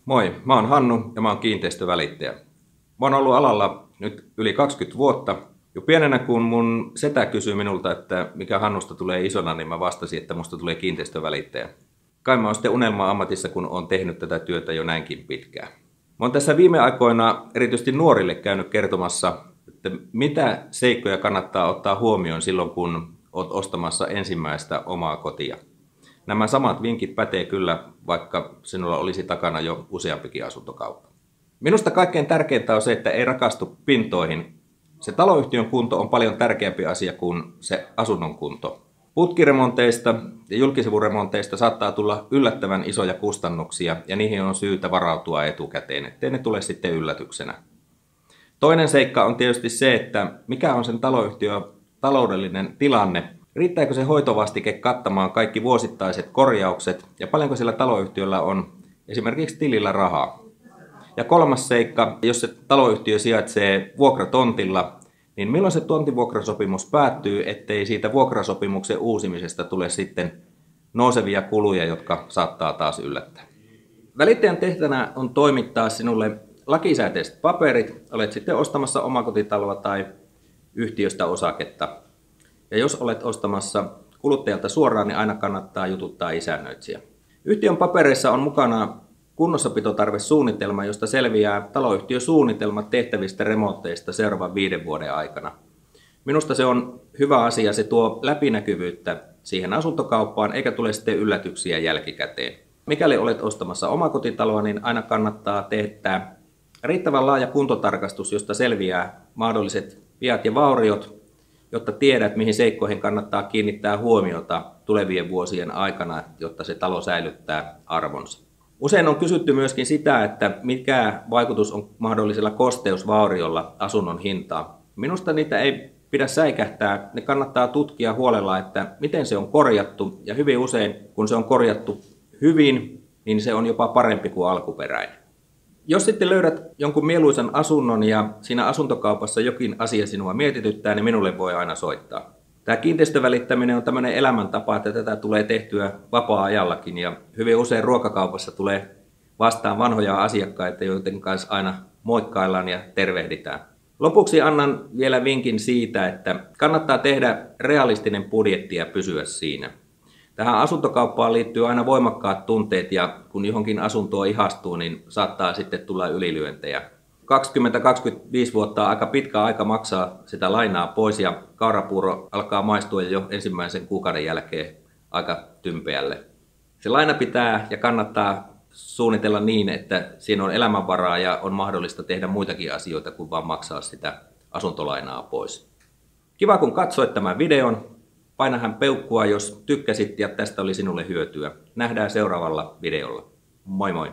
Moi, mä oon Hannu ja mä oon kiinteistövälittäjä. Mä oon ollut alalla nyt yli 20 vuotta. Jo pienenä kun mun setä kysyi minulta, että mikä Hannusta tulee isona, niin mä vastasin, että musta tulee kiinteistövälittäjä. Kai mä oon sitten unelma-ammatissa, kun oon tehnyt tätä työtä jo näinkin pitkään. Mä oon tässä viime aikoina erityisesti nuorille käynyt kertomassa, että mitä seikkoja kannattaa ottaa huomioon silloin, kun oot ostamassa ensimmäistä omaa kotia. Nämä samat vinkit pätee kyllä, vaikka sinulla olisi takana jo useampikin asuntokauppa. Minusta kaikkein tärkeintä on se, että ei rakastu pintoihin. Se taloyhtiön kunto on paljon tärkeämpi asia kuin se asunnon kunto. Putkiremonteista ja julkisivuremonteista saattaa tulla yllättävän isoja kustannuksia ja niihin on syytä varautua etukäteen, ettei ne tule sitten yllätyksenä. Toinen seikka on tietysti se, että mikä on sen taloyhtiön taloudellinen tilanne. Riittääkö se hoitovastike kattamaan kaikki vuosittaiset korjaukset ja paljonko sillä taloyhtiöllä on esimerkiksi tilillä rahaa? Ja kolmas seikka, jos se taloyhtiö sijaitsee vuokratontilla, niin milloin se tontivuokrasopimus päättyy, ettei siitä vuokrasopimuksen uusimisesta tule sitten nousevia kuluja, jotka saattaa taas yllättää. Välittäjän tehtävänä on toimittaa sinulle lakisääteiset paperit, olet sitten ostamassa omakotitaloa tai yhtiöstä osaketta. Ja jos olet ostamassa kuluttajalta suoraan, niin aina kannattaa jututtaa isännöitsijä. Yhtiön papereissa on mukana kunnossapitotarvesuunnitelma, josta selviää taloyhtiösuunnitelmat tehtävistä remontteista seuraavan 5 vuoden aikana. Minusta se on hyvä asia, se tuo läpinäkyvyyttä siihen asuntokauppaan eikä tule sitten yllätyksiä jälkikäteen. Mikäli olet ostamassa omakotitaloa, niin aina kannattaa tehdä riittävän laaja kuntotarkastus, josta selviää mahdolliset viat ja vauriot, jotta tiedät, mihin seikkoihin kannattaa kiinnittää huomiota tulevien vuosien aikana, jotta se talo säilyttää arvonsa. Usein on kysytty myöskin sitä, että mikä vaikutus on mahdollisella kosteusvauriolla asunnon hintaan. Minusta niitä ei pidä säikähtää, ne kannattaa tutkia huolella, että miten se on korjattu, ja hyvin usein kun se on korjattu hyvin, niin se on jopa parempi kuin alkuperäinen. Jos sitten löydät jonkun mieluisan asunnon ja siinä asuntokaupassa jokin asia sinua mietityttää, niin minulle voi aina soittaa. Tämä kiinteistövälittäminen on tämmöinen elämäntapa, että tätä tulee tehtyä vapaa-ajallakin ja hyvin usein ruokakaupassa tulee vastaan vanhoja asiakkaita, joiden kanssa aina moikkaillaan ja tervehditään. Lopuksi annan vielä vinkin siitä, että kannattaa tehdä realistinen budjetti ja pysyä siinä. Tähän asuntokauppaan liittyy aina voimakkaat tunteet ja kun johonkin asuntoon ihastuu, niin saattaa sitten tulla ylilyöntejä. 20-25 vuotta on aika pitkä aika maksaa sitä lainaa pois ja kaurapuuro alkaa maistua jo ensimmäisen kuukauden jälkeen aika tympeälle. Se laina pitää ja kannattaa suunnitella niin, että siinä on elämänvaraa ja on mahdollista tehdä muitakin asioita kuin vaan maksaa sitä asuntolainaa pois. Kiva kun katsoit tämän videon. Painahan peukkua, jos tykkäsit ja tästä oli sinulle hyötyä. Nähdään seuraavalla videolla. Moi moi!